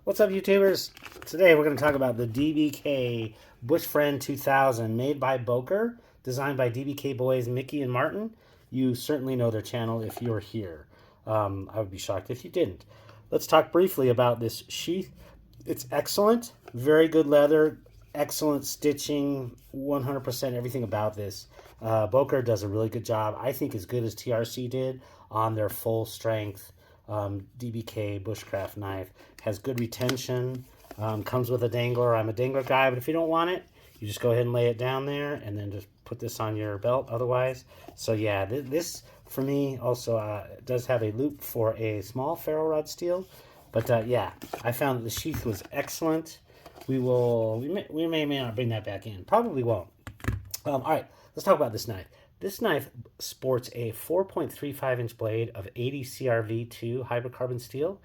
What's up, YouTubers? Today we're going to talk about the DBK Bushfriend 2000, made by Boker, designed by DBK boys Mickey and Martin. You certainly know their channel if you're here. I would be shocked if you didn't. Let's talk briefly about this sheath. It's excellent, very good leather, excellent stitching, 100% everything about this. Boker does a really good job, I think as good as TRC did on their full strength DBK Bushcraft knife. Has good retention, comes with a dangler. I'm a dangler guy, but if you don't want it, you just go ahead and lay it down there and then just put this on your belt otherwise. So yeah, this for me also does have a loop for a small ferro rod steel. But yeah, I found that the sheath was excellent. We may not bring that back in. Probably won't. All right, let's talk about this knife. This knife sports a 4.35-inch blade of 80 CRV2 hybrid carbon steel.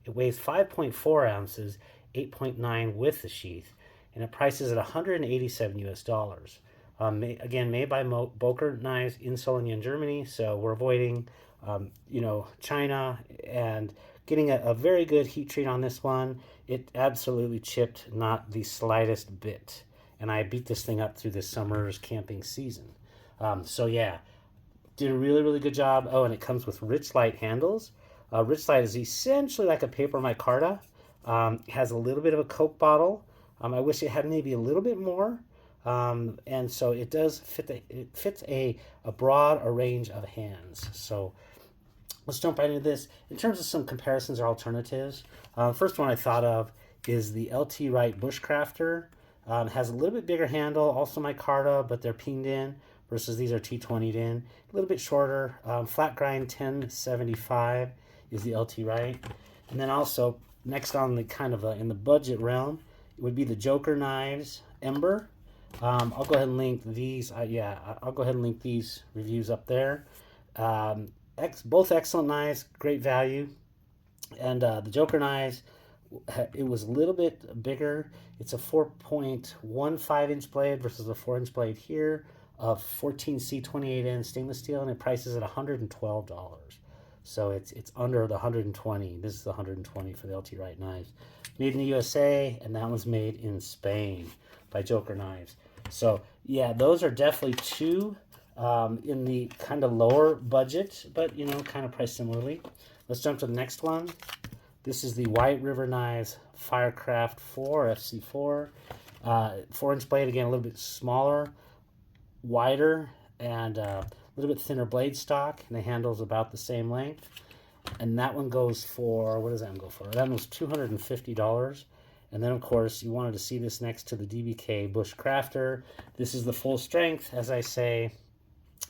It weighs 5.4 ounces, 8.9 with the sheath, and it prices at 187 US dollars. Again, made by Boker Knives in Solingen, Germany. So we're avoiding, China, and getting a very good heat treat on this one. It absolutely chipped, not the slightest bit. And I beat this thing up through this summer's camping season. So yeah, did a really, really good job. Oh, and it comes with Rich Light handles. Rich Light is essentially like a paper micarta. It has a little bit of a Coke bottle. I wish it had maybe a little bit more. And so it does fit. It fits a broad range of hands. So let's jump right into this. In terms of some comparisons or alternatives, first one I thought of is the LT Wright Bushcrafter. Has a little bit bigger handle, also micarta, but they're peened in, versus these are T20'd in. A little bit shorter. Flat grind 1075 is the LT Wright. And then also, next on the kind of in the budget realm, it would be the Joker Knives Ember. I'll go ahead and link these. I'll go ahead and link these reviews up there. Both excellent knives, great value. And the Joker Knives, it was a little bit bigger. It's a 4.15-inch blade versus a 4-inch blade here of 14C 28N stainless steel, and it prices at $112. So it's under the 120. This is the 120 for the LT Wright knives. Made in the USA, and that one's made in Spain by Joker Knives. So yeah, those are definitely two in the kind of lower budget, but kind of priced similarly. Let's jump to the next one. This is the White River Knives Firecraft 4 FC4. 4-inch blade, again, a little bit smaller, wider, and a little bit thinner blade stock, and the handle's about the same length. And that one goes for, what does that one go for? That one was $250. And then, of course, you wanted to see this next to the DBK Bushcrafter. This is the full strength, as I say.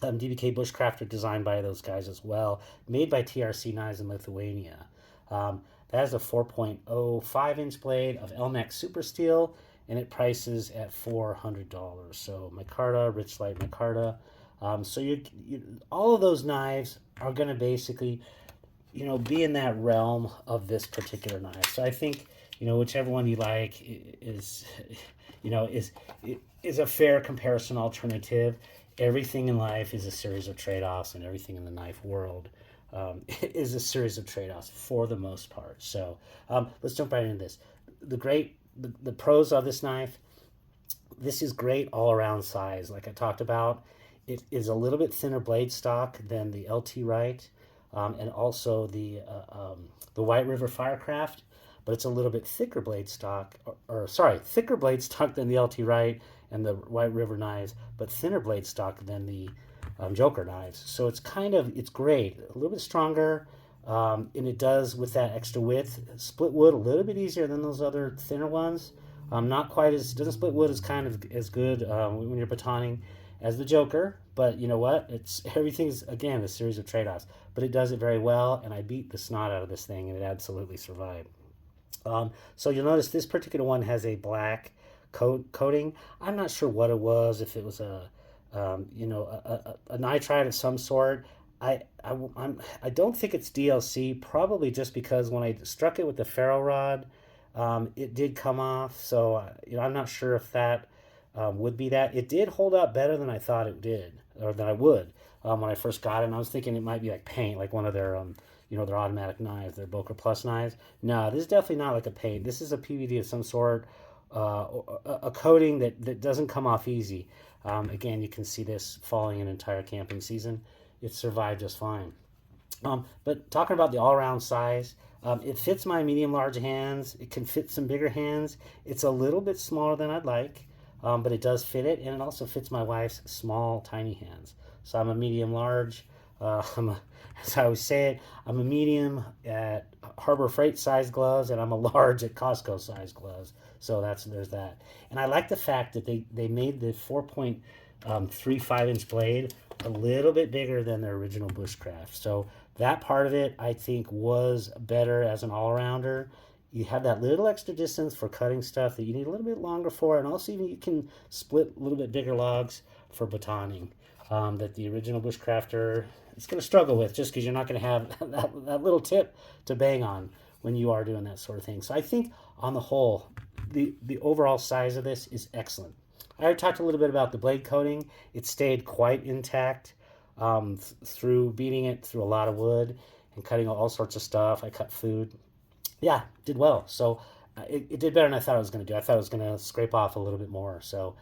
DBK Bushcrafter, designed by those guys as well, made by TRC Knives in Lithuania. That is a 4.05-inch blade of Elmax Super Steel, and it prices at $400. So micarta, Rich Light micarta. So all of those knives are going to basically, be in that realm of this particular knife. So I think, whichever one you like is a fair comparison alternative. Everything in life is a series of trade-offs, and everything in the knife world is a series of trade-offs for the most part. So let's jump right into this. The pros of this knife: this is great all-around size. Like I talked about, it is a little bit thinner blade stock than the LT Wright, and also the White River Firecraft, but it's a little bit thicker blade stock, thicker blade stock than the LT Wright and the White River knives, but thinner blade stock than the Joker Knives. So it's great, a little bit stronger, and it does, with that extra width, split wood a little bit easier than those other thinner ones. Not quite doesn't split wood as kind of as good when you're batoning as the Joker, but you know what? Everything's, again, a series of trade-offs, but it does it very well, and I beat the snot out of this thing, and it absolutely survived. So you'll notice this particular one has a black coating. I'm not sure what it was, if it was a nitride of some sort. I don't think it's DLC, probably just because when I struck it with the ferro rod, it did come off. So I'm not sure if that would be that. It did hold up better than I thought it did, or than I would when I first got it. And I was thinking it might be like paint, like one of their their automatic knives, their Boker Plus knives. No, this is definitely not like a paint. This is a PVD of some sort, a coating that doesn't come off easy. Again, you can see this following an entire camping season. It survived just fine. But talking about the all-around size, it fits my medium-large hands. It can fit some bigger hands. It's a little bit smaller than I'd like, but it does fit it, and it also fits my wife's small, tiny hands. So I'm a medium-large. As I always say it, I'm a medium at Harbor Freight size gloves, and I'm a large at Costco size gloves. So there's that. And I like the fact that they made the 4.35-inch blade a little bit bigger than their original bushcraft. So that part of it, I think, was better as an all-rounder. You have that little extra distance for cutting stuff that you need a little bit longer for, and also even you can split a little bit bigger logs for batoning that the original bushcrafter is going to struggle with, just because you're not going to have that little tip to bang on when you are doing that sort of thing. So I think on the whole, the overall size of this is excellent. I already talked a little bit about the blade coating. It stayed quite intact through beating it through a lot of wood and cutting all sorts of stuff. I cut food. Yeah, did well. So it did better than I thought it was going to do. I thought it was going to scrape off a little bit more. So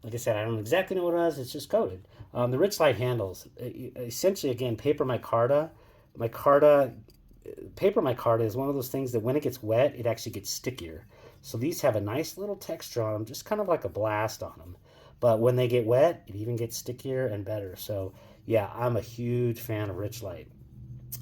like I said, I don't exactly know what it was. It's just coated. The Richlite handles, essentially, again, paper micarta. Paper micarta is one of those things that when it gets wet, it actually gets stickier. So these have a nice little texture on them, just kind of like a blast on them. But when they get wet, it even gets stickier and better. So yeah, I'm a huge fan of Richlite.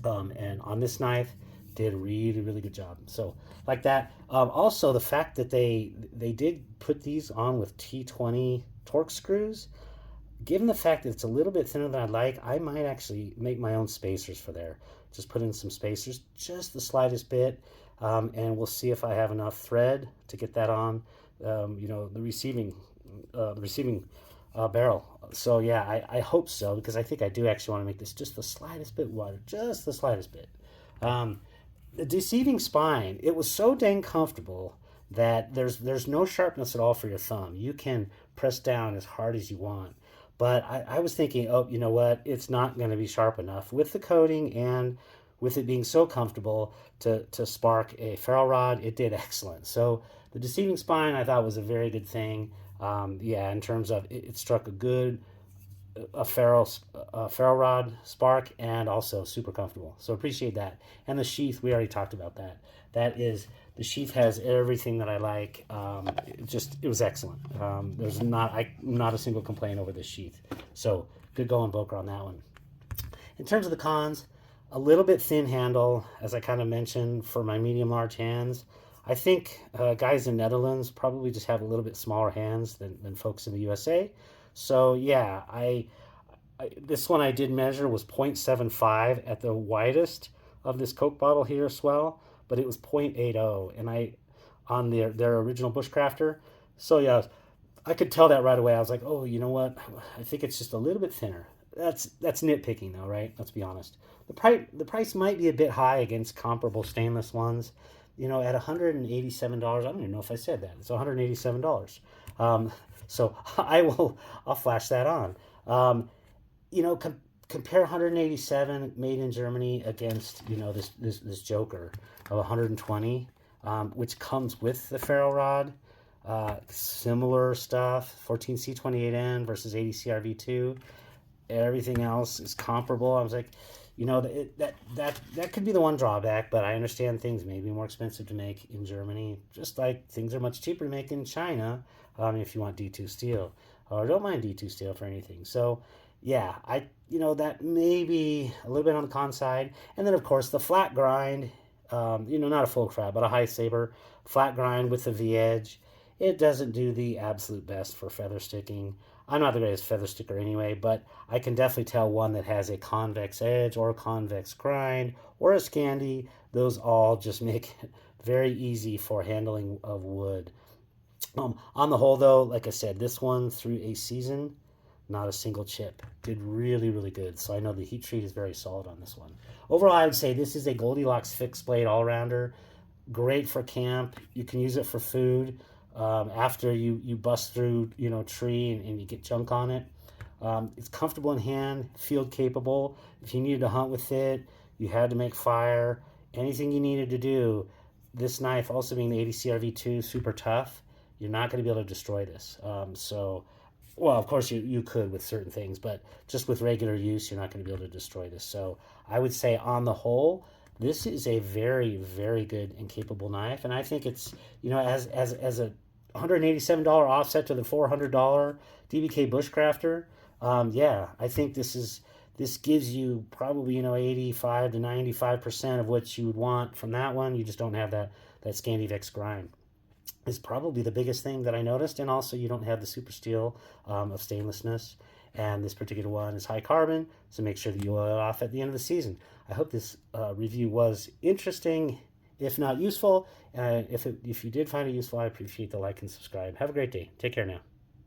And on this knife, did a really, really good job. So like that. Also, the fact that they did put these on with T20 Torx screws, given the fact that it's a little bit thinner than I'd like, I might actually make my own spacers for there. Just put in some spacers, just the slightest bit, and we'll see if I have enough thread to get that on, the receiving barrel. So yeah, I hope so, because I think I do actually want to make this just the slightest bit wider, just the slightest bit. The deceiving spine, it was so dang comfortable that there's no sharpness at all for your thumb. You can press down as hard as you want. But I was thinking, oh, you know what? It's not going to be sharp enough with the coating and with it being so comfortable to spark a ferro rod. It did excellent. So the deceiving spine, I thought, was a very good thing. In terms of it struck a ferro rod spark, and also super comfortable. So appreciate that. And the sheath, we already talked about that. The sheath has everything that I like. It was excellent. There's not a single complaint over this sheath. So good going, Boker, on that one. In terms of the cons, a little bit thin handle, as I kind of mentioned, for my medium-large hands. I think guys in Netherlands probably just have a little bit smaller hands than folks in the USA. So yeah, this one I did measure was 0.75 at the widest of this Coke bottle here swell, but it was 0.80, and on their original bushcrafter. So yeah, I could tell that right away. I was like, oh, you know what? I think it's just a little bit thinner. That's nitpicking though, right? Let's be honest. The price might be a bit high against comparable stainless ones. At $187, I don't even know if I said that. It's $187. So I'll flash that on. Compare 187 made in Germany against this Joker of 120, which comes with the ferro rod. Similar stuff, 14C28N versus 80CRV2. Everything else is comparable. I was like, that could be the one drawback, but I understand things may be more expensive to make in Germany, just like things are much cheaper to make in China if you want D2 steel, or don't mind D2 steel for anything. So yeah, that may be a little bit on the con side. And then of course the flat grind, not a full crab, but a high saber flat grind with the V edge. It doesn't do the absolute best for feather sticking. I'm not the greatest feather sticker anyway, but I can definitely tell one that has a convex edge or a convex grind or a Scandi. Those all just make it very easy for handling of wood. On the whole, though, like I said, this one through a season, not a single chip. Did really, really good. So I know the heat treat is very solid on this one. Overall, I would say this is a Goldilocks fixed blade all-rounder. Great for camp. You can use it for food. After you bust through tree and you get junk on it. It's comfortable in hand, field capable. If you need to hunt with it, You had to make fire, anything you needed to do. This knife, also being the 80 CRV2, super tough. You're not going to be able to destroy this. Well, of course you could with certain things, but just with regular use, you're not going to be able to destroy this. So I would say on the whole, this is a very, very good and capable knife. And I think it's, as a $187 offset to the $400 DBK Bushcrafter, yeah, I think this gives you probably 85 to 95% of what you would want from that one. You just don't have that Scandivex grind. Is probably the biggest thing that I noticed, and also you don't have the super steel of stainlessness. And this particular one is high carbon, so make sure that you oil it off at the end of the season. I hope this review was interesting, if not useful. If you did find it useful, I appreciate the like and subscribe. Have a great day. Take care now.